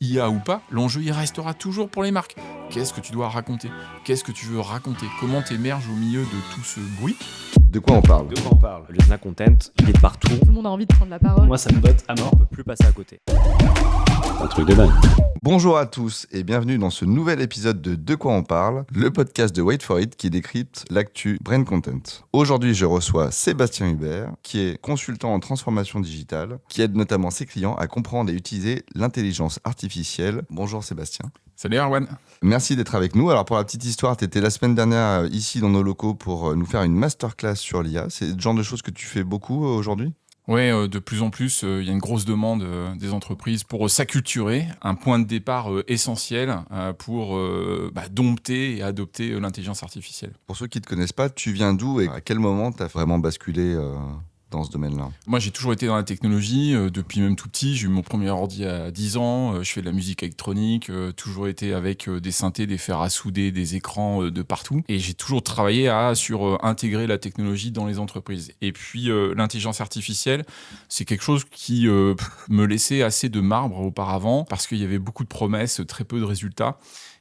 IA ou pas, l'enjeu il restera toujours pour les marques. Qu'est-ce que tu dois raconter ? Qu'est-ce que tu veux raconter ? Comment t'émerges au milieu de tout ce bruit ? De quoi on parle ? Le lieutenant content, il est partout. Tout le monde a envie de prendre la parole. Moi, ça me botte à mort. On peut plus passer à côté. Un truc de dingue. Bonjour à tous et bienvenue dans ce nouvel épisode de quoi on parle, le podcast de Wait for It qui décrypte l'actu Brain Content. Aujourd'hui, je reçois Sébastien Hubert, qui est consultant en transformation digitale, qui aide notamment ses clients à comprendre et utiliser l'intelligence artificielle. Bonjour Sébastien. Salut Erwan. Merci d'être avec nous. Alors pour la petite histoire, tu étais la semaine dernière ici dans nos locaux pour nous faire une masterclass sur l'IA. C'est le genre de choses que tu fais beaucoup aujourd'hui ? Oui, de plus en plus, il y a une grosse demande des entreprises pour s'acculturer, un point de départ essentiel pour dompter et adopter l'intelligence artificielle. Pour ceux qui ne te connaissent pas, tu viens d'où et à quel moment tu as vraiment basculé dans ce domaine-là ? Moi, j'ai toujours été dans la technologie, depuis même tout petit. J'ai eu mon premier ordi à 10 ans, je fais de la musique électronique, toujours été avec des synthés, des fers à souder, des écrans de partout. Et j'ai toujours travaillé sur intégrer la technologie dans les entreprises. Et puis, l'intelligence artificielle, c'est quelque chose qui me laissait assez de marbre auparavant, parce qu'il y avait beaucoup de promesses, très peu de résultats.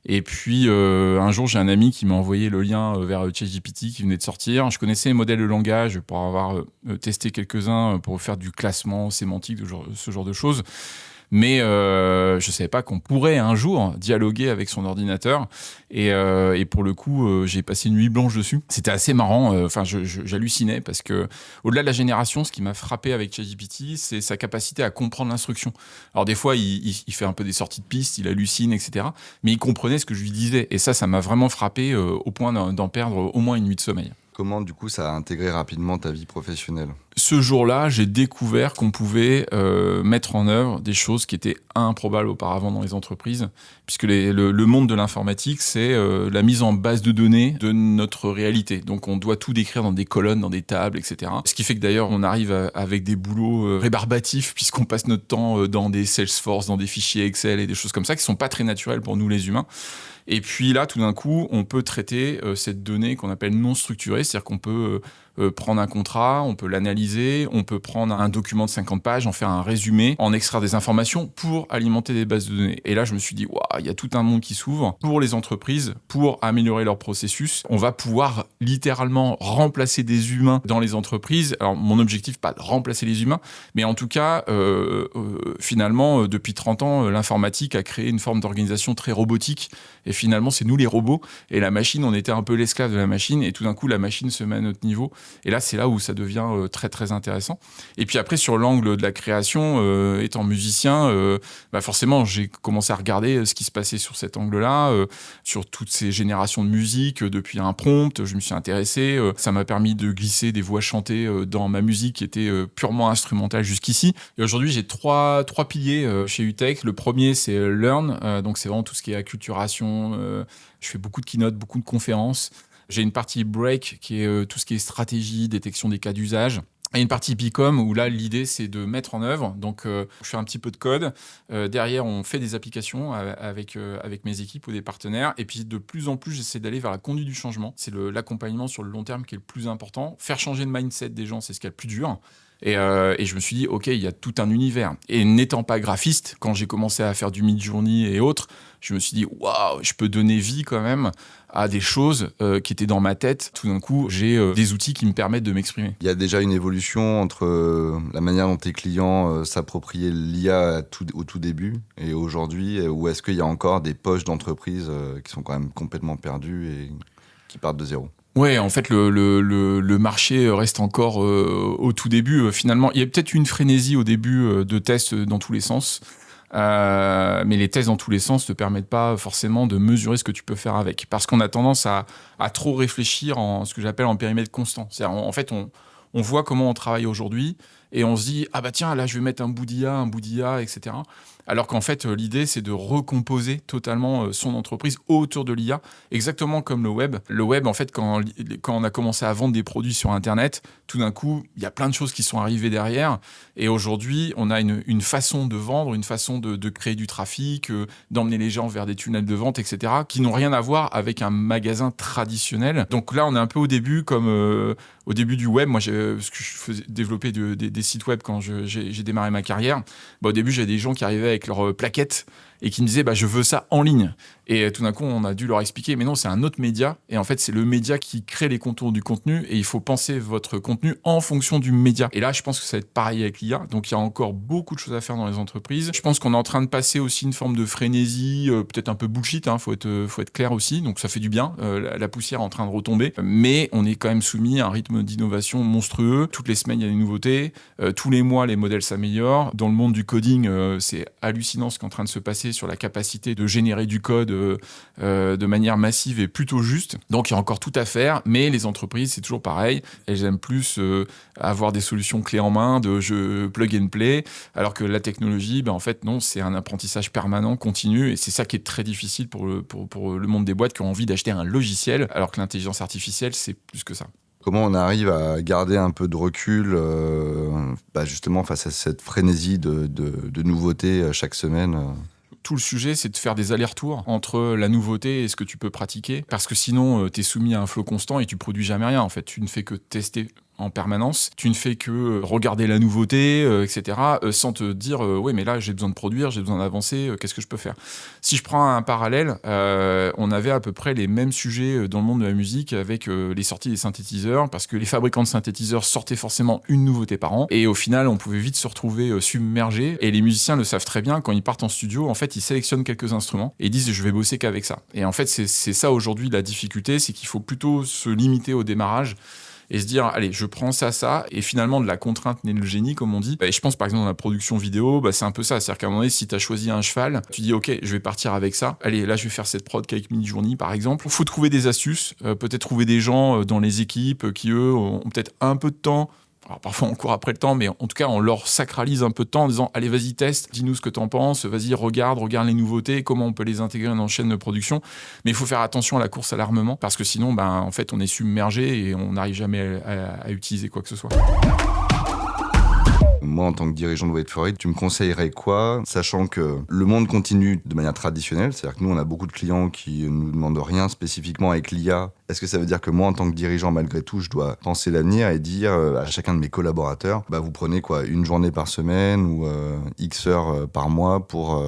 Et puis, un jour, j'ai un ami qui m'a envoyé le lien vers ChatGPT qui venait de sortir. Je connaissais les modèles de langage pour avoir testé quelques-uns pour faire du classement sémantique, ce genre de choses. Mais je ne savais pas qu'on pourrait un jour dialoguer avec son ordinateur. Et pour le coup, j'ai passé une nuit blanche dessus. C'était assez marrant. J'hallucinais parce que, au-delà de la génération, ce qui m'a frappé avec ChatGPT, c'est sa capacité à comprendre l'instruction. Alors des fois, il fait un peu des sorties de piste, il hallucine, etc. Mais il comprenait ce que je lui disais. Et ça m'a vraiment frappé au point d'en perdre au moins une nuit de sommeil. Comment, du coup, ça a intégré rapidement ta vie professionnelle ? Ce jour-là, j'ai découvert qu'on pouvait mettre en œuvre des choses qui étaient improbables auparavant dans les entreprises, puisque le monde de l'informatique, c'est la mise en base de données de notre réalité. Donc, on doit tout décrire dans des colonnes, dans des tables, etc. Ce qui fait que d'ailleurs, on arrive avec des boulots rébarbatifs, puisqu'on passe notre temps dans des Salesforce, dans des fichiers Excel et des choses comme ça, qui sont pas très naturelles pour nous les humains. Et puis là, tout d'un coup, on peut traiter cette donnée qu'on appelle non structurée, c'est-à-dire qu'on peut prendre un contrat, on peut l'analyser, on peut prendre un document de 50 pages, en faire un résumé, en extraire des informations pour alimenter des bases de données. Et là, je me suis dit, waouh, il y a tout un monde qui s'ouvre pour les entreprises, pour améliorer leur processus. On va pouvoir littéralement remplacer des humains dans les entreprises. Alors, mon objectif, pas de remplacer les humains, mais en tout cas, finalement, depuis 30 ans, l'informatique a créé une forme d'organisation très robotique. Et finalement, c'est nous les robots. Et la machine, on était un peu l'esclave de la machine. Et tout d'un coup, la machine se met à notre niveau. Et là, c'est là où ça devient très, très intéressant. Et puis après, sur l'angle de la création, étant musicien, forcément, j'ai commencé à regarder ce qui se passait sur cet angle-là, sur toutes ces générations de musique, depuis un prompt. Je me suis intéressé. Ça m'a permis de glisser des voix chantées dans ma musique qui était purement instrumentale jusqu'ici. Et aujourd'hui, j'ai trois piliers chez UTech. Le premier, c'est Learn. Donc, c'est vraiment tout ce qui est acculturation. Je fais beaucoup de keynotes, beaucoup de conférences. J'ai une partie break qui est tout ce qui est stratégie, détection des cas d'usage. Et une partie Bicom où là, l'idée, c'est de mettre en œuvre. Donc, je fais un petit peu de code. Derrière, on fait des applications avec mes équipes ou des partenaires. Et puis, de plus en plus, j'essaie d'aller vers la conduite du changement. C'est l'accompagnement sur le long terme qui est le plus important. Faire changer le mindset des gens, c'est ce qui est le plus dur. Et je me suis dit, OK, il y a tout un univers. Et n'étant pas graphiste, quand j'ai commencé à faire du Midjourney et autres, je me suis dit, waouh, je peux donner vie quand même à des choses qui étaient dans ma tête. Tout d'un coup, j'ai des outils qui me permettent de m'exprimer. Il y a déjà une évolution entre la manière dont tes clients s'appropriaient l'IA au tout début et aujourd'hui, ou est-ce qu'il y a encore des poches d'entreprises qui sont quand même complètement perdues et qui partent de zéro ? Ouais, en fait, le marché reste encore au tout début. Finalement, il y a peut-être une frénésie au début de tests dans tous les sens. Mais les tests dans tous les sens ne te permettent pas forcément de mesurer ce que tu peux faire avec. Parce qu'on a tendance à trop réfléchir en ce que j'appelle en périmètre constant. C'est-à-dire, en fait, on voit comment on travaille aujourd'hui et on se dit, ah bah tiens, là, je vais mettre un bout d'IA, etc. Alors qu'en fait, l'idée, c'est de recomposer totalement son entreprise autour de l'IA, exactement comme le web. Le web, en fait, quand on a commencé à vendre des produits sur Internet, tout d'un coup, il y a plein de choses qui sont arrivées derrière. Et aujourd'hui, on a une façon de vendre, une façon de créer du trafic, d'emmener les gens vers des tunnels de vente, etc., qui n'ont rien à voir avec un magasin traditionnel. Donc là, on est un peu au début, comme au début du web. Moi, parce que je faisais développer des sites web quand j'ai démarré ma carrière. Au début, j'avais des gens qui arrivaient avec leurs plaquettes et qui me disaient je veux ça en ligne. Et tout d'un coup, on a dû leur expliquer, mais non, c'est un autre média. Et en fait, c'est le média qui crée les contours du contenu et il faut penser votre contenu en fonction du média. Et là, je pense que ça va être pareil avec l'IA. Donc, il y a encore beaucoup de choses à faire dans les entreprises. Je pense qu'on est en train de passer aussi une forme de frénésie, peut-être un peu bullshit, faut être clair aussi. Donc, ça fait du bien. La poussière est en train de retomber. Mais on est quand même soumis à un rythme d'innovation monstrueux. Toutes les semaines, il y a des nouveautés. Tous les mois, les modèles s'améliorent. Dans le monde du coding, c'est hallucinant ce qui est en train de se passer sur la capacité de générer du code de manière massive et plutôt juste. Donc il y a encore tout à faire, mais les entreprises, c'est toujours pareil. Elles aiment plus avoir des solutions clés en main, de jeux plug and play, alors que la technologie, en fait, non, c'est un apprentissage permanent, continu, et c'est ça qui est très difficile pour le monde des boîtes qui ont envie d'acheter un logiciel, alors que l'intelligence artificielle, c'est plus que ça. Comment on arrive à garder un peu de recul justement face à cette frénésie de nouveautés chaque semaine Tout le sujet, c'est de faire des allers-retours entre la nouveauté et ce que tu peux pratiquer. Parce que sinon, tu es soumis à un flot constant et tu produis jamais rien. En fait, tu ne fais que tester en permanence. Tu ne fais que regarder la nouveauté, etc., sans te dire oui, mais là, j'ai besoin de produire, j'ai besoin d'avancer, qu'est-ce que je peux faire ? Si je prends un parallèle, on avait à peu près les mêmes sujets dans le monde de la musique avec les sorties des synthétiseurs, parce que les fabricants de synthétiseurs sortaient forcément une nouveauté par an, et au final, on pouvait vite se retrouver submergé. Et les musiciens le savent très bien, quand ils partent en studio, en fait, ils sélectionnent quelques instruments et disent je vais bosser qu'avec ça. Et en fait, c'est ça aujourd'hui la difficulté, c'est qu'il faut plutôt se limiter au démarrage et se dire, allez, je prends ça, et finalement, de la contrainte naît le génie, comme on dit. Et je pense, par exemple, dans la production vidéo, c'est un peu ça. C'est-à-dire qu'à un moment donné, si tu as choisi un cheval, tu dis, OK, je vais partir avec ça. Allez, là, je vais faire cette prod qu'avec Midjourney, par exemple. Il faut trouver des astuces, peut-être trouver des gens dans les équipes qui, eux, ont peut-être un peu de temps. Alors parfois on court après le temps, mais en tout cas on leur sacralise un peu de temps en disant allez vas-y teste, dis-nous ce que t'en penses, vas-y regarde les nouveautés, comment on peut les intégrer dans la chaîne de production. Mais il faut faire attention à la course à l'armement parce que sinon en fait on est submergé et on n'arrive jamais à utiliser quoi que ce soit. Moi, en tant que dirigeant de Wait For It, tu me conseillerais quoi, sachant que le monde continue de manière traditionnelle, c'est-à-dire que nous, on a beaucoup de clients qui ne nous demandent rien spécifiquement avec l'IA. Est-ce que ça veut dire que moi, en tant que dirigeant, malgré tout, je dois penser l'avenir et dire à chacun de mes collaborateurs, vous prenez une journée par semaine ou X heures par mois pour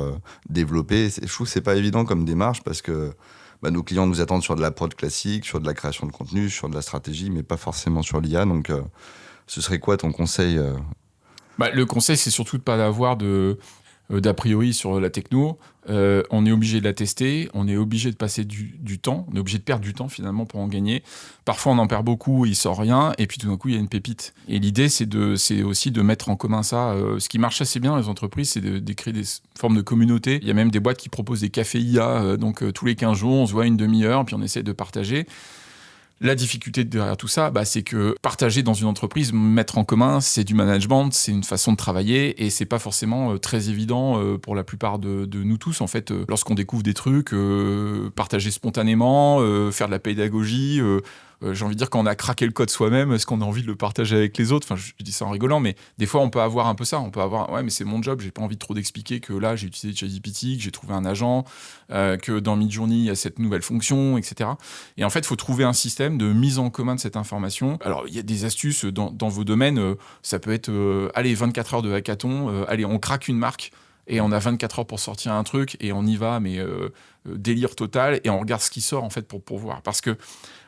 développer. Je trouve que c'est pas évident comme démarche parce que nos clients nous attendent sur de la prod classique, sur de la création de contenu, sur de la stratégie, mais pas forcément sur l'IA. Donc, ce serait quoi ton conseil Le conseil, c'est surtout de ne pas avoir d'a priori sur la techno. On est obligé de la tester, on est obligé de passer du temps, on est obligé de perdre du temps finalement pour en gagner. Parfois, on en perd beaucoup, il sort rien, et puis tout d'un coup, il y a une pépite. Et l'idée, c'est aussi de mettre en commun ça. Ce qui marche assez bien dans les entreprises, c'est de créer des formes de communauté. Il y a même des boîtes qui proposent des cafés IA, donc tous les 15 jours, on se voit une demi-heure, puis on essaie de partager. La difficulté derrière tout ça, c'est que partager dans une entreprise, mettre en commun, c'est du management, c'est une façon de travailler et c'est pas forcément très évident pour la plupart de nous tous. En fait, lorsqu'on découvre des trucs, partager spontanément, faire de la pédagogie. J'ai envie de dire, quand on a craqué le code soi-même, est-ce qu'on a envie de le partager avec les autres ? Enfin, je dis ça en rigolant, mais des fois, on peut avoir un peu ça. On peut avoir, ouais, mais c'est mon job, j'ai pas envie de trop d'expliquer que là, j'ai utilisé ChatGPT, que j'ai trouvé un agent, que dans Midjourney, il y a cette nouvelle fonction, etc. Et en fait, il faut trouver un système de mise en commun de cette information. Alors, il y a des astuces dans vos domaines. Ça peut être, 24 heures de hackathon, on craque une marque. Et on a 24 heures pour sortir un truc et on y va, mais délire total. Et on regarde ce qui sort en fait pour voir. Parce que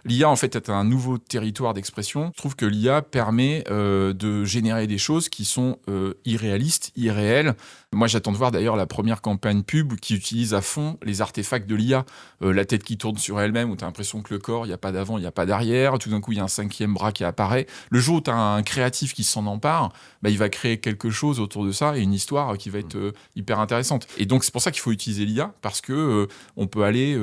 l'IA en fait est un nouveau territoire d'expression. Je trouve que l'IA permet de générer des choses qui sont irréalistes, irréelles. Moi, j'attends de voir d'ailleurs la première campagne pub qui utilise à fond les artefacts de l'IA. La tête qui tourne sur elle-même, où tu as l'impression que le corps, il n'y a pas d'avant, il n'y a pas d'arrière. Tout d'un coup, il y a un 5e bras qui apparaît. Le jour où tu as un créatif qui s'en empare, il va créer quelque chose autour de ça et une histoire qui va être hyper intéressante. Et donc, c'est pour ça qu'il faut utiliser l'IA, parce que on peut aller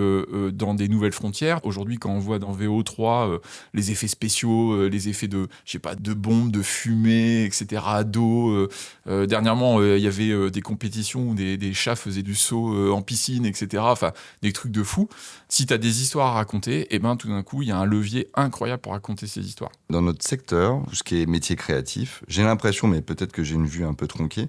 dans des nouvelles frontières. Aujourd'hui, quand on voit dans VO3 les effets spéciaux, les effets de bombes, de fumée, etc., d'eau. Dernièrement, il y avait des compétitions où des chats faisaient du saut en piscine, etc. Enfin, des trucs de fou. Si tu as des histoires à raconter, tout d'un coup, il y a un levier incroyable pour raconter ces histoires. Dans notre secteur, tout ce qui est métier créatif, j'ai l'impression, mais peut-être que j'ai une vue un peu tronquée,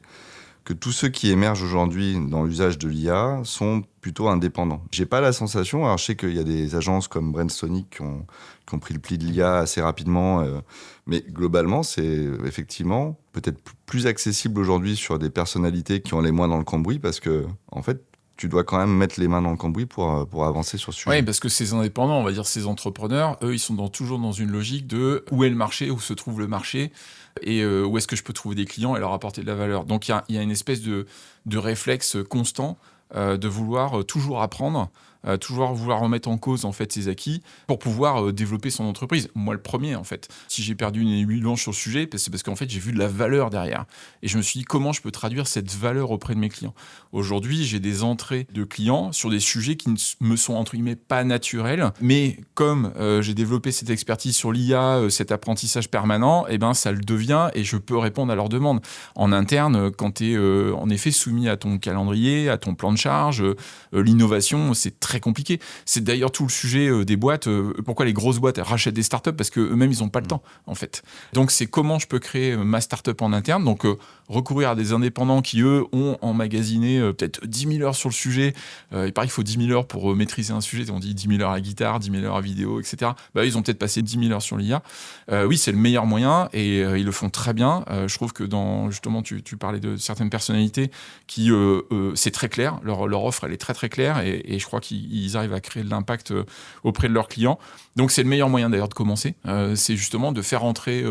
que tous ceux qui émergent aujourd'hui dans l'usage de l'IA sont plutôt indépendants. J'ai pas la sensation, alors je sais qu'il y a des agences comme Brainsonic qui ont pris le pli de l'IA assez rapidement, mais globalement, c'est effectivement peut-être plus accessible aujourd'hui sur des personnalités qui ont les mains dans le cambouis, parce que, en fait, tu dois quand même mettre les mains dans le cambouis pour avancer sur ce sujet. Oui, parce que ces indépendants, on va dire ces entrepreneurs, eux, ils sont toujours dans une logique de où est le marché, où se trouve le marché, et où est-ce que je peux trouver des clients et leur apporter de la valeur. Donc il y a une espèce de réflexe constant de vouloir toujours apprendre, toujours vouloir remettre en cause en fait ses acquis pour pouvoir développer son entreprise. Moi le premier en fait. Si j'ai perdu une nuit blanche sur le sujet, c'est parce qu'en fait j'ai vu de la valeur derrière. Et je me suis dit comment je peux traduire cette valeur auprès de mes clients. Aujourd'hui j'ai des entrées de clients sur des sujets qui ne me sont entre guillemets pas naturels, mais comme j'ai développé cette expertise sur l'IA, cet apprentissage permanent, et ben ça le devient et je peux répondre à leurs demandes. En interne, quand tu es en effet soumis à ton calendrier, à ton plan de charge, l'innovation c'est très compliqué. C'est d'ailleurs tout le sujet des boîtes. Pourquoi les grosses boîtes elles rachètent des startups? Parce qu'eux-mêmes, ils n'ont pas le temps, en fait. Donc, c'est comment je peux créer ma startup en interne. Donc, recourir à des indépendants qui, eux, ont emmagasiné peut-être 10 000 heures sur le sujet. Il paraît qu'il faut 10 000 heures pour maîtriser un sujet. On dit 10 000 heures à guitare, 10 000 heures à vidéo, etc. Bah, ils ont peut-être passé 10 000 heures sur l'IA. Oui, c'est le meilleur moyen et ils le font très bien. Je trouve que justement, tu parlais de certaines personnalités qui, c'est très clair. Leur offre, elle est très, très claire et je crois qu'ils arrivent à créer de l'impact auprès de leurs clients. Donc, c'est le meilleur moyen d'ailleurs de commencer. C'est justement de faire entrer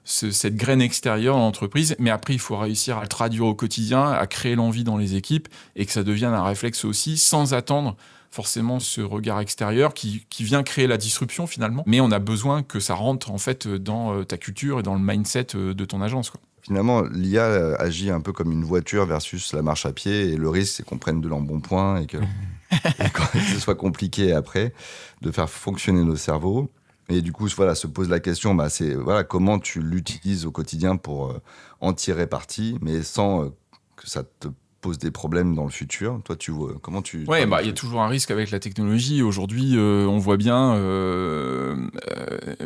cette graine extérieure dans l'entreprise. Mais après, il faut réussir à le traduire au quotidien, à créer l'envie dans les équipes et que ça devienne un réflexe aussi sans attendre forcément ce regard extérieur qui vient créer la disruption finalement. Mais on a besoin que ça rentre en fait dans ta culture et dans le mindset de ton agence, quoi. Finalement, l'IA agit un peu comme une voiture versus la marche à pied et le risque, c'est qu'on prenne de l'embonpoint et que ce soit compliqué après de faire fonctionner nos cerveaux. Et du coup, voilà, se pose la question, c'est comment tu l'utilises au quotidien pour en tirer parti, mais sans que ça te pose des problèmes dans le futur. Toi, tu vois, comment tu... Ouais, il y a toujours un risque avec la technologie. Aujourd'hui, on voit bien,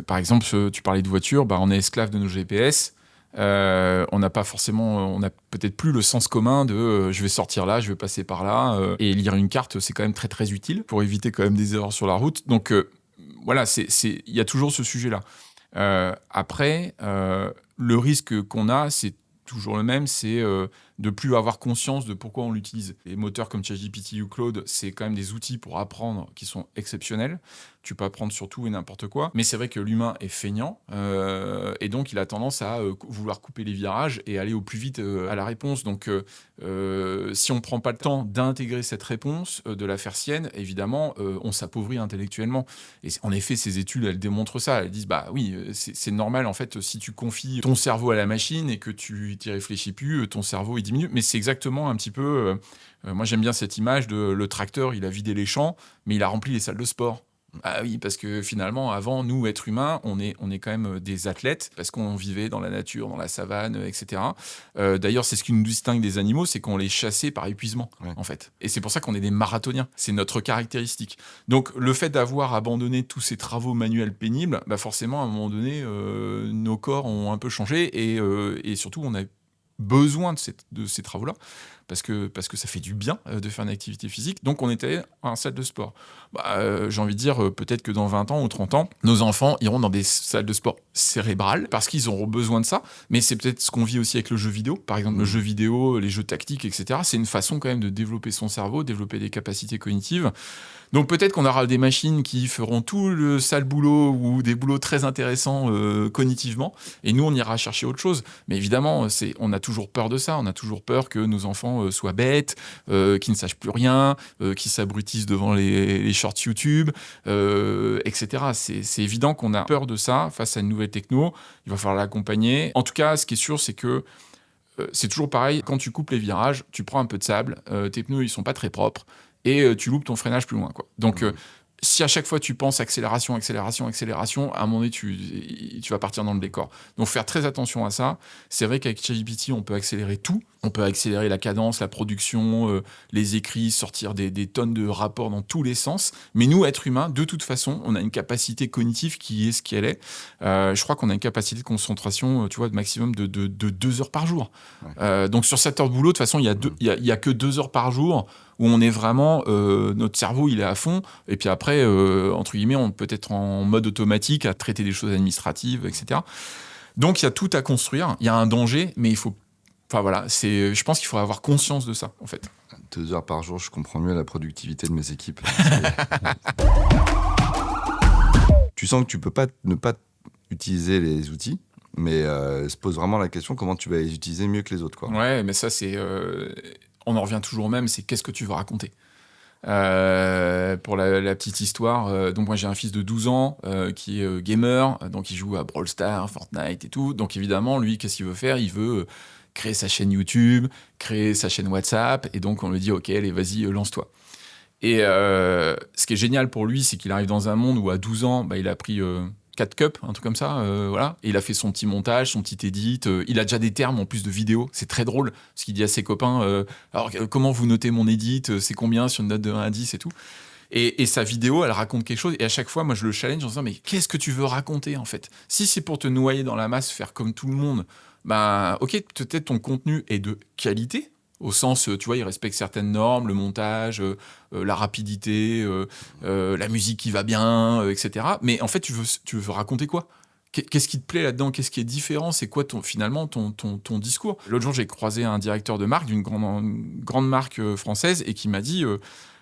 par exemple, tu parlais de voiture, on est esclave de nos GPS. On n'a pas forcément, on n'a peut-être plus le sens commun de je vais sortir là, je vais passer par là, et lire une carte, c'est quand même très très utile pour éviter quand même des erreurs sur la route. Donc voilà, il y a toujours ce sujet-là. Après, le risque qu'on a, c'est toujours le même, c'est de plus avoir conscience de pourquoi on l'utilise. Les moteurs comme ChatGPT ou Claude, c'est quand même des outils pour apprendre qui sont exceptionnels. Tu peux apprendre sur tout et n'importe quoi. Mais c'est vrai que l'humain est feignant et donc il a tendance à vouloir couper les virages et aller au plus vite à la réponse. Donc si on ne prend pas le temps d'intégrer cette réponse, de la faire sienne, évidemment, on s'appauvrit intellectuellement. Et en effet, ces études, elles démontrent ça. Elles disent, oui, c'est normal, en fait, si tu confies ton cerveau à la machine et que tu t'y réfléchis plus, ton cerveau, il diminue. Mais c'est exactement un petit peu... moi, j'aime bien cette image de le tracteur, il a vidé les champs, mais il a rempli les salles de sport. Ah oui, parce que finalement, avant, nous, êtres humains, on est quand même des athlètes, parce qu'on vivait dans la nature, dans la savane, etc. D'ailleurs, c'est ce qui nous distingue des animaux, c'est qu'on les chassait par épuisement, en fait. Et c'est pour ça qu'on est des marathoniens. C'est notre caractéristique. Donc, le fait d'avoir abandonné tous ces travaux manuels pénibles, forcément, à un moment donné, nos corps ont un peu changé et surtout, on a besoin de ces travaux-là. Parce que ça fait du bien de faire une activité physique. Donc, on était en salle de sport. J'ai envie de dire, peut-être que dans 20 ans ou 30 ans, nos enfants iront dans des salles de sport cérébrales parce qu'ils auront besoin de ça. Mais c'est peut-être ce qu'on vit aussi avec le jeu vidéo. Par exemple, le jeu vidéo, les jeux tactiques, etc. C'est une façon quand même de développer son cerveau, développer des capacités cognitives. Donc, peut-être qu'on aura des machines qui feront tout le sale boulot ou des boulots très intéressants cognitivement. Et nous, on ira chercher autre chose. Mais évidemment, on a toujours peur de ça. On a toujours peur que nos enfants soient bêtes, qui ne sachent plus rien, qui s'abrutissent devant les shorts YouTube, etc. C'est évident qu'on a peur de ça face à une nouvelle techno. Il va falloir l'accompagner. En tout cas, ce qui est sûr, c'est que c'est toujours pareil. Quand tu coupes les virages, tu prends un peu de sable, tes pneus, ils sont pas très propres, et tu loupes ton freinage plus loin, quoi. Donc, si à chaque fois tu penses accélération, à un moment donné, tu vas partir dans le décor. Donc, faire très attention à ça. C'est vrai qu'avec ChatGPT, on peut accélérer tout. On peut accélérer la cadence, la production, les écrits, sortir des tonnes de rapports dans tous les sens. Mais nous, êtres humains, de toute façon, on a une capacité cognitive qui est ce qu'elle est. Je crois qu'on a une capacité de concentration, tu vois, de maximum de 2 heures par jour. Ouais. Donc, sur 7 heures de boulot, de toute façon, il y a que 2 heures par jour où on est vraiment, notre cerveau, il est à fond. Et puis après, entre guillemets, on peut être en mode automatique à traiter des choses administratives, etc. Donc, il y a tout à construire. Il y a un danger, mais il faut... Enfin voilà, je pense qu'il faut avoir conscience de ça, en fait. 2 heures par jour, je comprends mieux la productivité de mes équipes. Tu sens que tu peux pas ne pas utiliser les outils, mais se pose vraiment la question comment tu vas les utiliser mieux que les autres, quoi. Ouais, mais ça, c'est... on en revient toujours au même, c'est qu'est-ce que tu veux raconter. Pour la petite histoire, donc moi j'ai un fils de 12 ans qui est gamer, donc il joue à Brawl Stars, Fortnite et tout. Donc évidemment, lui, qu'est-ce qu'il veut faire ? Il veut créer sa chaîne YouTube, créer sa chaîne WhatsApp, et donc on lui dit ok, allez, vas-y, lance-toi. Et ce qui est génial pour lui, c'est qu'il arrive dans un monde où à 12 ans, il a pris 4 cups, un truc comme ça, voilà. Et il a fait son petit montage, son petit edit. Il a déjà des termes en plus de vidéos. C'est très drôle, parce qu'il dit à ses copains alors, comment vous notez mon edit ? C'est combien sur une note de 1 à 10 et tout. Et sa vidéo, elle raconte quelque chose. Et à chaque fois, moi, je le challenge en disant mais qu'est-ce que tu veux raconter, en fait ? Si c'est pour te noyer dans la masse, faire comme tout le monde, ok, peut-être ton contenu est de qualité, au sens, tu vois, il respecte certaines normes, le montage, la rapidité, la musique qui va bien, etc. Mais en fait, tu veux raconter quoi ? Qu'est-ce qui te plaît là-dedans ? Qu'est-ce qui est différent ? C'est quoi finalement ton discours ? L'autre jour, j'ai croisé un directeur de marque d'une grande marque française et qui m'a dit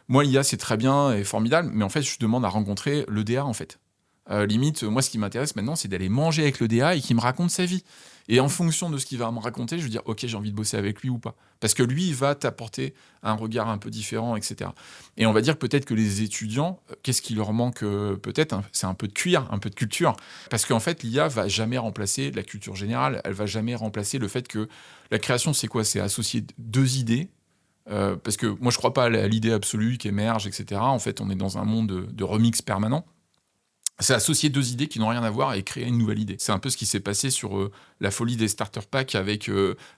moi, l'IA, c'est très bien et formidable, mais en fait, je demande à rencontrer le DA, en fait. Limite, moi, ce qui m'intéresse maintenant, c'est d'aller manger avec le DA et qu'il me raconte sa vie. Et en fonction de ce qu'il va me raconter, je vais dire, ok, j'ai envie de bosser avec lui ou pas. Parce que lui, il va t'apporter un regard un peu différent, etc. Et on va dire peut-être que les étudiants, qu'est-ce qui leur manque peut-être, hein, c'est un peu de cuir, un peu de culture. Parce qu'en fait, l'IA va jamais remplacer la culture générale. Elle va jamais remplacer le fait que la création, c'est quoi ? C'est associer 2 idées. Parce que moi, je crois pas à l'idée absolue qui émerge, etc. En fait, on est dans un monde de remix permanent. C'est associer 2 idées qui n'ont rien à voir et créer une nouvelle idée. C'est un peu ce qui s'est passé sur la folie des starter packs avec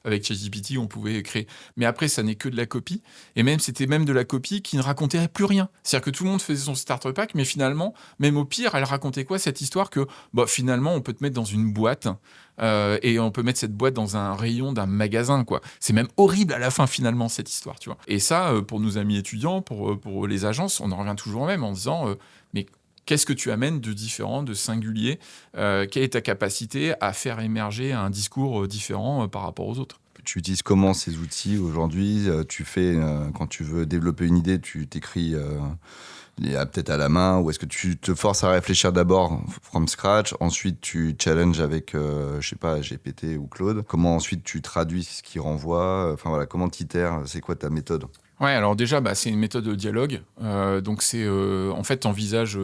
ChatGPT, on pouvait créer. Mais après, ça n'est que de la copie. Et même, c'était même de la copie qui ne racontait plus rien. C'est-à-dire que tout le monde faisait son starter pack, mais finalement, même au pire, elle racontait quoi, cette histoire que finalement, on peut te mettre dans une boîte et on peut mettre cette boîte dans un rayon d'un magasin, quoi. C'est même horrible à la fin, finalement, cette histoire, tu vois. Et ça, pour nos amis étudiants, pour les agences, on en revient toujours au même en disant mais qu'est-ce que tu amènes de différent, de singulier ? Quelle est ta capacité à faire émerger un discours différent par rapport aux autres ? Tu utilises comment ces outils aujourd'hui ? Tu fais, quand tu veux développer une idée, tu t'écris peut-être à la main, ou est-ce que tu te forces à réfléchir d'abord from scratch, ensuite tu challenges avec, je sais pas, GPT ou Claude ? Comment ensuite tu traduis ce qui renvoie ? Enfin voilà, comment tu itères ? C'est quoi ta méthode ? Ouais, alors déjà, c'est une méthode de dialogue. Donc c'est, en fait, t'envisages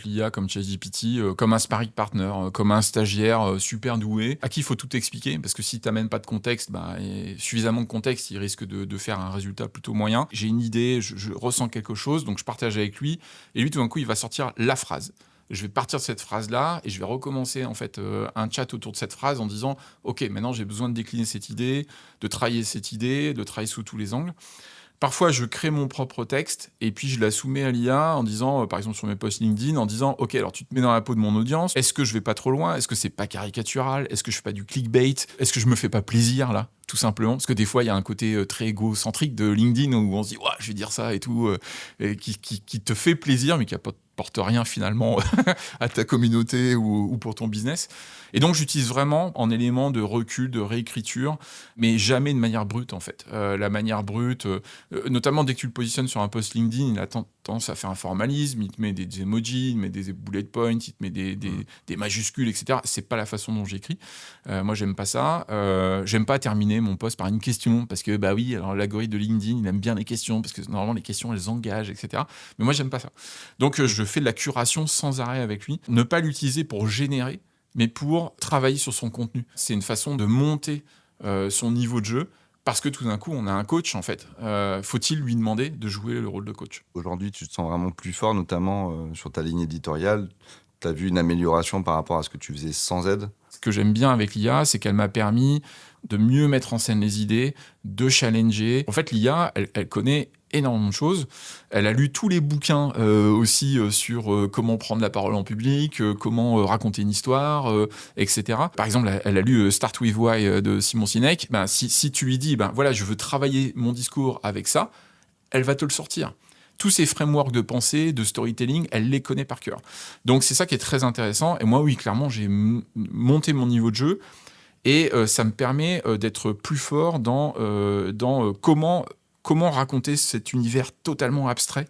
l'IA comme ChatGPT, comme un sparring partner, comme un stagiaire super doué, à qui il faut tout expliquer, parce que si t'amènes pas de contexte, et suffisamment de contexte, il risque de faire un résultat plutôt moyen. J'ai une idée, je ressens quelque chose, donc je partage avec lui, et lui, tout d'un coup, il va sortir la phrase. Je vais partir de cette phrase-là et je vais recommencer en fait un chat autour de cette phrase en disant « Ok, maintenant j'ai besoin de décliner cette idée, de travailler cette idée, de travailler sous tous les angles. » Parfois, je crée mon propre texte et puis je la soumets à l'IA en disant, par exemple sur mes posts LinkedIn, en disant « Ok, alors tu te mets dans la peau de mon audience. Est-ce que je vais pas trop loin ? Est-ce que c'est pas caricatural ? Est-ce que je fais pas du clickbait ? Est-ce que je me fais pas plaisir là ? Tout simplement. Parce que des fois, il y a un côté très égocentrique de LinkedIn où on se dit « Je vais dire ça et tout et qui te fait plaisir mais qui apporte rien finalement à ta communauté ou pour ton business. » Et donc, j'utilise vraiment en élément de recul, de réécriture, mais jamais de manière brute, en fait. La manière brute, notamment dès que tu le positionnes sur un post LinkedIn, il a tendance à faire un formalisme, il te met des emojis, il te met des bullet points, il te met des majuscules, etc. C'est pas la façon dont j'écris. Moi, j'aime pas ça. J'aime pas terminer mon post par une question, parce que, oui, alors l'algorithme de LinkedIn, il aime bien les questions, parce que normalement, les questions, elles engagent, etc. Mais moi, j'aime pas ça. Donc, je fais de la curation sans arrêt avec lui. Ne pas l'utiliser pour générer, mais pour travailler sur son contenu. C'est une façon de monter son niveau de jeu, parce que tout d'un coup, on a un coach, en fait. Faut-il lui demander de jouer le rôle de coach ? Aujourd'hui, tu te sens vraiment plus fort, notamment sur ta ligne éditoriale. Tu as vu une amélioration par rapport à ce que tu faisais sans aide ? Ce que j'aime bien avec l'IA, c'est qu'elle m'a permis de mieux mettre en scène les idées, de challenger. En fait, l'IA, elle connaît énormément de choses. Elle a lu tous les bouquins aussi sur comment prendre la parole en public, comment raconter une histoire, etc. Par exemple, elle a lu Start With Why de Simon Sinek. Si tu lui dis, voilà, je veux travailler mon discours avec ça, elle va te le sortir. Tous ces frameworks de pensée, de storytelling, elle les connaît par cœur. Donc, c'est ça qui est très intéressant. Et moi, oui, clairement, j'ai monté mon niveau de jeu. Et ça me permet d'être plus fort dans comment comment raconter cet univers totalement abstrait,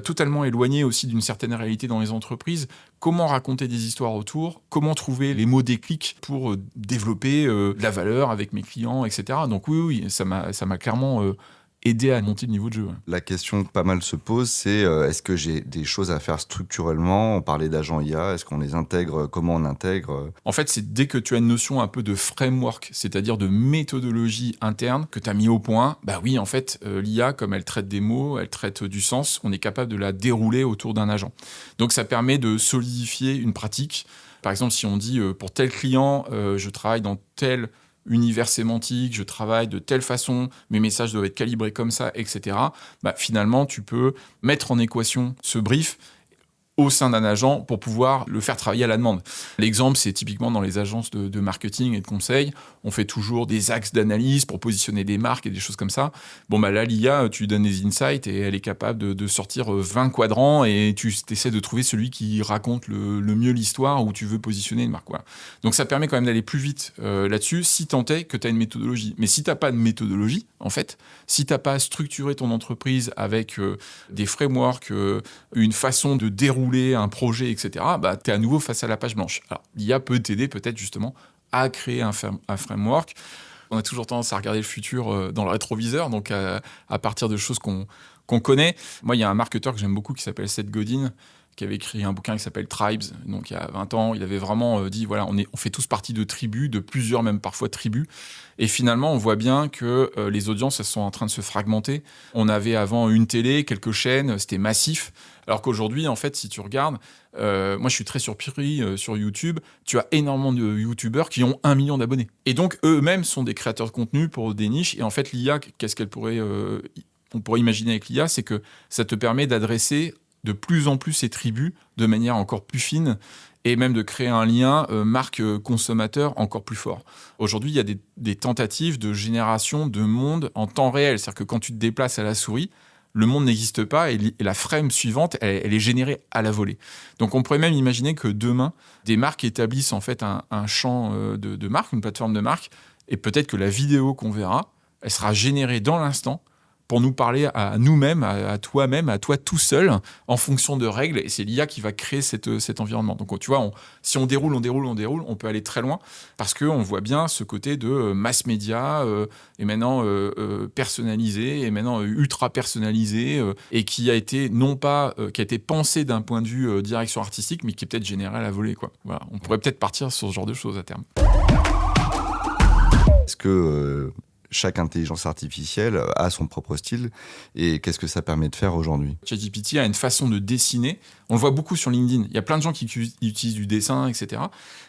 totalement éloigné aussi d'une certaine réalité dans les entreprises, comment raconter des histoires autour, comment trouver les mots déclics pour développer de la valeur avec mes clients, etc. Donc oui, ça m'a clairement aidé à monter le niveau de jeu. La question que pas mal se pose, c'est est-ce que j'ai des choses à faire structurellement? On parlait d'agents IA, est-ce qu'on les intègre? Comment on intègre? En fait, c'est dès que tu as une notion un peu de framework, c'est-à-dire de méthodologie interne que tu as mis au point, bah oui, en fait, l'IA, comme elle traite des mots, elle traite du sens, on est capable de la dérouler autour d'un agent. Donc ça permet de solidifier une pratique. Par exemple, si on dit pour tel client, je travaille dans tel univers sémantique, je travaille de telle façon, mes messages doivent être calibrés comme ça, etc. Bah, finalement, tu peux mettre en équation ce brief au sein d'un agent pour pouvoir le faire travailler à la demande. L'exemple, c'est typiquement dans les agences de marketing et de conseil. On fait toujours des axes d'analyse pour positionner des marques et des choses comme ça. Bon, bah là, l'IA, tu lui donnes des insights et elle est capable de sortir 20 quadrants et tu essaies de trouver celui qui raconte le mieux l'histoire où tu veux positionner une marque. Voilà. Donc, ça permet quand même d'aller plus vite là-dessus si tant est que tu as une méthodologie. Mais si tu n'as pas de méthodologie, en fait, si tu n'as pas structuré ton entreprise avec des frameworks, une façon de dérouler un projet, etc., bah, tu es à nouveau face à la page blanche. Alors, l'IA peut t'aider peut-être justement à créer un framework. On a toujours tendance à regarder le futur dans le rétroviseur, donc à partir de choses qu'on connaît. Moi, il y a un marketeur que j'aime beaucoup qui s'appelle Seth Godin, qui avait écrit un bouquin qui s'appelle Tribes. Donc, il y a 20 ans, il avait vraiment dit, voilà, on fait tous partie de tribus, de plusieurs même parfois tribus. Et finalement, on voit bien que les audiences, elles sont en train de se fragmenter. On avait avant une télé, quelques chaînes, c'était massif. Alors qu'aujourd'hui, en fait, si tu regardes, moi, je suis très surpris sur YouTube. Tu as énormément de YouTubeurs qui ont 1 million d'abonnés. Et donc, eux-mêmes sont des créateurs de contenu pour des niches. Et en fait, l'IA, qu'est-ce qu'elle pourrait... on pourrait imaginer avec l'IA, c'est que ça te permet d'adresser de plus en plus ces tribus de manière encore plus fine et même de créer un lien marque-consommateur encore plus fort. Aujourd'hui, il y a des tentatives de génération de monde en temps réel. C'est-à-dire que quand tu te déplaces à la souris, le monde n'existe pas et la frame suivante, elle est générée à la volée. Donc on pourrait même imaginer que demain, des marques établissent en fait un champ de marque, une plateforme de marque, et peut-être que la vidéo qu'on verra, elle sera générée dans l'instant pour nous parler à nous-mêmes, à toi-même, à toi tout seul, en fonction de règles. Et c'est l'IA qui va créer cet environnement. Donc, tu vois, si on déroule, on peut aller très loin parce qu'on voit bien ce côté de mass média et maintenant personnalisé, et maintenant ultra personnalisé, et qui a été qui a été pensé d'un point de vue direction artistique, mais qui est peut-être généré à la volée, quoi. Voilà. On pourrait peut-être partir sur ce genre de choses à terme. Est-ce que chaque intelligence artificielle a son propre style et qu'est-ce que ça permet de faire aujourd'hui? ChatGPT a une façon de dessiner. On le voit beaucoup sur LinkedIn. Il y a plein de gens qui utilisent du dessin, etc.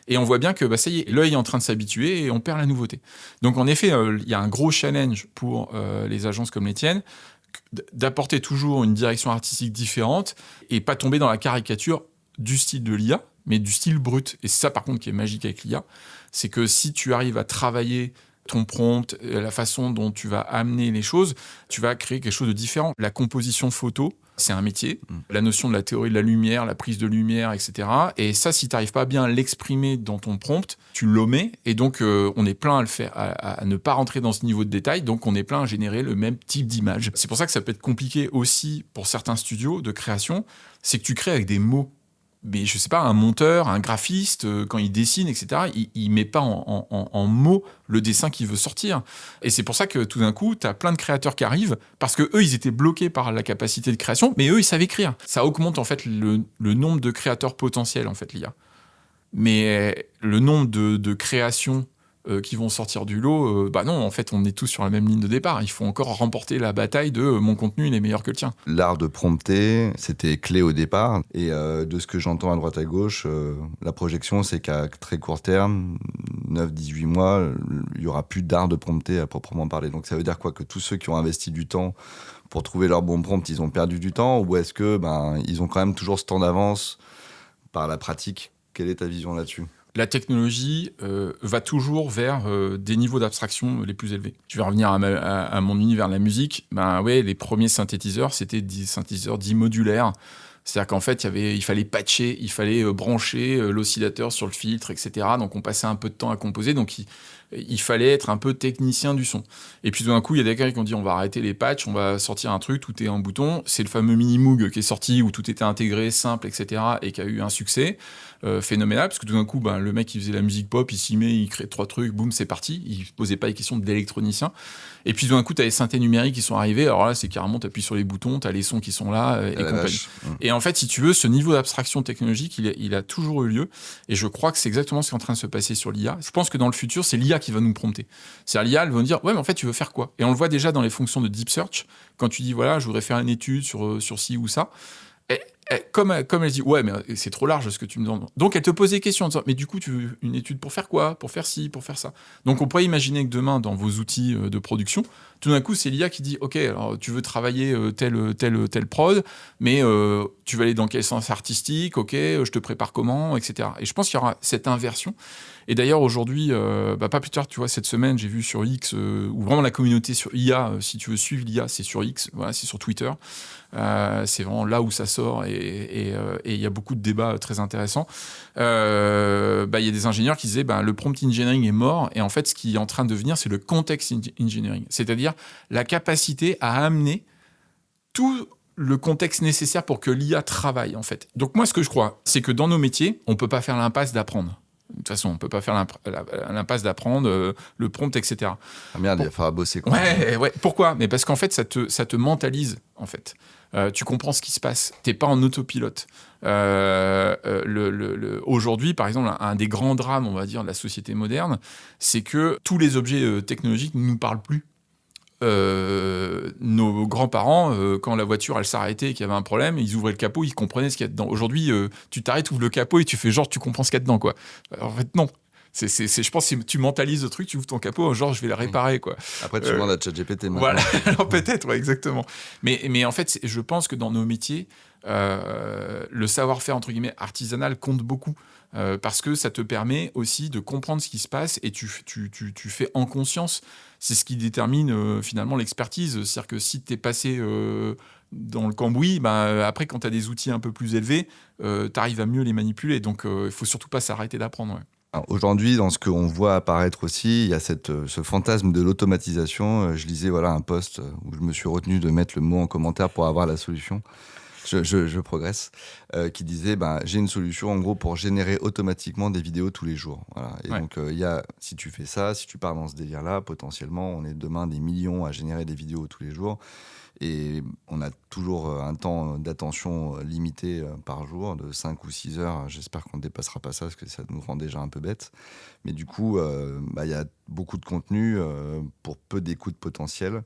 Et on voit bien que ça y est, l'œil est en train de s'habituer et on perd la nouveauté. Donc en effet, il y a un gros challenge pour les agences comme les tiennes d'apporter toujours une direction artistique différente et pas tomber dans la caricature du style de l'IA, mais du style brut. Et c'est ça par contre qui est magique avec l'IA, c'est que si tu arrives à travailler ton prompt, la façon dont tu vas amener les choses, tu vas créer quelque chose de différent. La composition photo, c'est un métier. La notion de la théorie de la lumière, la prise de lumière, etc. Et ça, si tu n'arrives pas bien à l'exprimer dans ton prompt, tu l'omets. Et donc, on est plein à le faire, à ne pas rentrer dans ce niveau de détail. Donc, on est plein à générer le même type d'image. C'est pour ça que ça peut être compliqué aussi pour certains studios de création. C'est que tu crées avec des mots. Mais je sais pas, un monteur, un graphiste, quand il dessine, etc., il met pas en mots le dessin qu'il veut sortir. Et c'est pour ça que tout d'un coup, tu as plein de créateurs qui arrivent, parce que eux, ils étaient bloqués par la capacité de création, mais eux, ils savaient écrire. Ça augmente en fait le nombre de créateurs potentiels, en fait, l'IA. Mais le nombre de créations qui vont sortir du lot, non, en fait, on est tous sur la même ligne de départ. Il faut encore remporter la bataille de mon contenu, il est meilleur que le tien. L'art de prompter, c'était clé au départ. Et de ce que j'entends à droite à gauche, la projection, c'est qu'à très court terme, 9-18 mois, il n'y aura plus d'art de prompter à proprement parler. Donc ça veut dire quoi? Que tous ceux qui ont investi du temps pour trouver leur bon prompt, ils ont perdu du temps? Ou est-ce que ils ont quand même toujours ce temps d'avance par la pratique? Quelle est ta vision là-dessus? La technologie va toujours vers des niveaux d'abstraction les plus élevés. Je vais revenir à mon univers de la musique. Les premiers synthétiseurs, c'était des synthétiseurs dits modulaires. C'est-à-dire qu'en fait, il fallait patcher, il fallait brancher l'oscillateur sur le filtre, etc. Donc on passait un peu de temps à composer. Donc il fallait être un peu technicien du son. Et puis d'un coup, il y a des gars qui ont dit on va arrêter les patchs, on va sortir un truc, tout est en bouton. C'est le fameux Mini Moog qui est sorti où tout était intégré, simple, etc. et qui a eu un succès phénoménal parce que tout d'un coup, le mec qui faisait la musique pop, il s'y met, il crée 3 trucs, boum, c'est parti. Il se posait pas les questions d'électronicien. Et puis d'un coup, tu as les synthés numériques qui sont arrivés. Alors là, c'est carrément, tu appuies sur les boutons, tu as les sons qui sont là et compagnie. Et en fait, si tu veux, ce niveau d'abstraction technologique, il a toujours eu lieu. Et je crois que c'est exactement ce qui est en train de se passer sur l'IA. Je pense que dans le futur, c'est l'IA qui va nous prompter. C'est-à-dire l'IA, elle va nous dire, ouais, mais en fait, tu veux faire quoi? Et on le voit déjà dans les fonctions de Deep Search. Quand tu dis, voilà, je voudrais faire une étude sur ci ou ça. Comme elle dit, ouais, mais c'est trop large ce que tu me demandes. Donc, elle te pose des questions en disant, mais du coup, tu veux une étude pour faire quoi? Pour faire ci, pour faire ça. Donc, on pourrait imaginer que demain, dans vos outils de production, tout d'un coup, c'est l'IA qui dit, OK, alors tu veux travailler tel prod, mais tu vas aller dans quel sens artistique? OK, je te prépare comment, etc. Et je pense qu'il y aura cette inversion. Et d'ailleurs, aujourd'hui, pas plus tard, tu vois, cette semaine, j'ai vu sur X, où vraiment la communauté sur IA, si tu veux suivre l'IA, c'est sur X, voilà, c'est sur Twitter. C'est vraiment là où ça sort et il y a beaucoup de débats très intéressants. Il y a des ingénieurs qui disaient le prompt engineering est mort et en fait ce qui est en train de venir c'est le context engineering, c'est-à-dire la capacité à amener tout le contexte nécessaire pour que l'IA travaille en fait. Donc moi ce que je crois c'est que dans nos métiers on peut pas faire l'impasse d'apprendre. De toute façon, on ne peut pas faire l'impasse d'apprendre le prompt, etc. Ah merde, il va falloir bosser. Quoi. Ouais. Pourquoi? Mais parce qu'en fait, ça te mentalise, en fait. Tu comprends ce qui se passe. Tu n'es pas en autopilote. Aujourd'hui, par exemple, un des grands drames, on va dire, de la société moderne, c'est que tous les objets technologiques ne nous parlent plus. Nos grands-parents, quand la voiture elle s'arrêtait et qu'il y avait un problème, ils ouvraient le capot, ils comprenaient ce qu'il y a dedans. Aujourd'hui, tu t'arrêtes, ouvres le capot et tu fais genre tu comprends ce qu'il y a dedans, quoi. Alors, en fait, non. Je pense que tu mentalises le truc, tu ouvres ton capot, genre je vais le réparer, quoi. Après, tu demandes à ChatGPT maintenant. Voilà, alors peut-être, ouais, exactement. Mais en fait, je pense que dans nos métiers, le savoir-faire entre guillemets artisanal compte beaucoup. Parce que ça te permet aussi de comprendre ce qui se passe et tu fais en conscience. C'est ce qui détermine finalement l'expertise. C'est-à-dire que si tu es passé dans le cambouis, après, quand tu as des outils un peu plus élevés, tu arrives à mieux les manipuler. Donc, il ne faut surtout pas s'arrêter d'apprendre. Ouais. Alors, aujourd'hui, dans ce qu'on voit apparaître aussi, il y a ce fantasme de l'automatisation. Je lisais un post où je me suis retenu de mettre le mot en commentaire pour avoir la solution. Je progresse, qui disait j'ai une solution en gros pour générer automatiquement des vidéos tous les jours. Voilà. Et donc si tu fais ça, si tu pars dans ce délire-là, potentiellement on est demain des millions à générer des vidéos tous les jours. Et on a toujours un temps d'attention limité par jour, de 5 ou 6 heures. J'espère qu'on ne dépassera pas ça, parce que ça nous rend déjà un peu bêtes. Mais du coup, y a beaucoup de contenu pour peu d'écoute potentielle.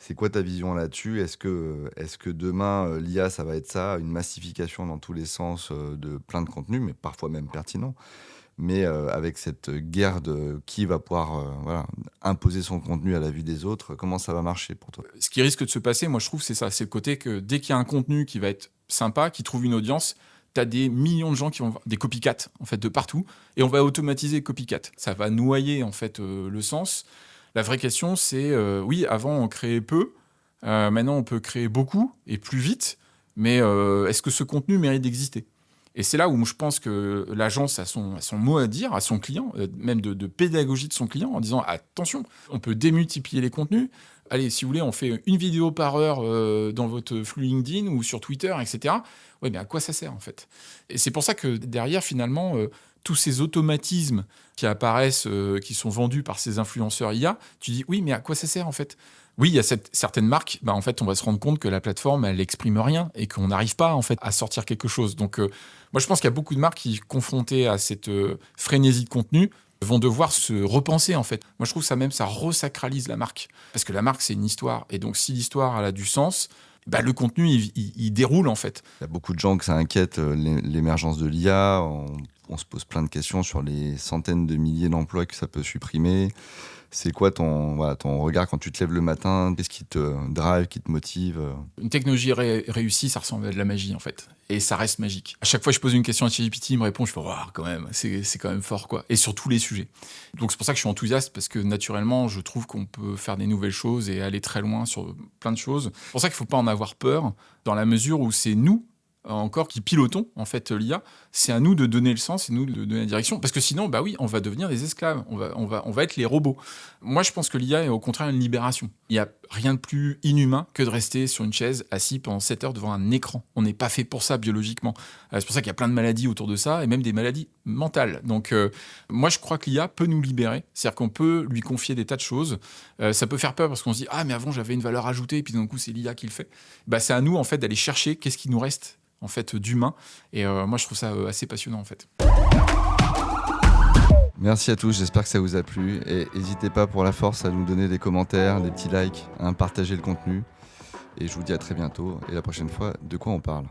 C'est quoi ta vision là-dessus? Est-ce que demain, l'IA, ça va être ça, une massification dans tous les sens de plein de contenus, mais parfois même pertinents, mais avec cette guerre de qui va pouvoir imposer son contenu à la vue des autres, comment ça va marcher pour toi? Ce qui risque de se passer, moi je trouve, c'est ça, c'est le côté que dès qu'il y a un contenu qui va être sympa, qui trouve une audience, tu as des millions de gens qui vont des copycats en fait de partout, et on va automatiser copycat. Ça va noyer en fait le sens. La vraie question, c'est, oui, avant, on créait peu. Maintenant, on peut créer beaucoup et plus vite. Mais est-ce que ce contenu mérite d'exister? Et c'est là où je pense que l'agence a son mot à dire à son client, même de pédagogie de son client, en disant, attention, on peut démultiplier les contenus. Allez, si vous voulez, on fait une vidéo par heure dans votre flux LinkedIn ou sur Twitter, etc. Oui, mais à quoi ça sert, en fait? Et c'est pour ça que derrière, finalement... tous ces automatismes qui apparaissent, qui sont vendus par ces influenceurs IA, tu dis oui, mais à quoi ça sert en fait? Oui, il y a certaines marques, en fait, on va se rendre compte que la plateforme, elle n'exprime rien et qu'on n'arrive pas en fait à sortir quelque chose. Donc, moi, je pense qu'il y a beaucoup de marques qui, confrontées à cette frénésie de contenu, vont devoir se repenser en fait. Moi, je trouve ça resacralise la marque. Parce que la marque, c'est une histoire. Et donc, si l'histoire elle a du sens, le contenu, il déroule en fait. Il y a beaucoup de gens que ça inquiète, l'émergence de l'IA. On se pose plein de questions sur les centaines de milliers d'emplois que ça peut supprimer. C'est quoi ton regard quand tu te lèves le matin? Qu'est-ce qui te drive, qui te motive? Une technologie réussie, ça ressemble à de la magie, en fait. Et ça reste magique. À chaque fois que je pose une question à ChatGPT, il me répond, je fais, waouh, quand même, c'est quand même fort, quoi. Et sur tous les sujets. Donc c'est pour ça que je suis enthousiaste, parce que naturellement, je trouve qu'on peut faire des nouvelles choses et aller très loin sur plein de choses. C'est pour ça qu'il ne faut pas en avoir peur, dans la mesure où c'est nous, encore qui pilotons en fait l'IA. C'est à nous de donner le sens, c'est à nous de donner la direction, parce que sinon, bah oui, on va devenir des esclaves, on va être les robots. Moi, je pense que l'IA est au contraire une libération. Il n'y a rien de plus inhumain que de rester sur une chaise assis pendant 7 heures devant un écran. On n'est pas fait pour ça biologiquement. C'est pour ça qu'il y a plein de maladies autour de ça, et même des maladies mentales. Donc, moi, je crois que l'IA peut nous libérer. C'est-à-dire qu'on peut lui confier des tas de choses. Ça peut faire peur parce qu'on se dit « Ah, mais avant, j'avais une valeur ajoutée, et puis d'un coup, c'est l'IA qui le fait. » Bah, c'est à nous, en fait, d'aller chercher qu'est-ce qui nous reste en fait d'humain. Et moi, je trouve ça assez passionnant, en fait. Merci à tous, j'espère que ça vous a plu. Et n'hésitez pas pour la force à nous donner des commentaires, des petits likes, à partager le contenu. Et je vous dis à très bientôt. Et la prochaine fois, de quoi on parle ?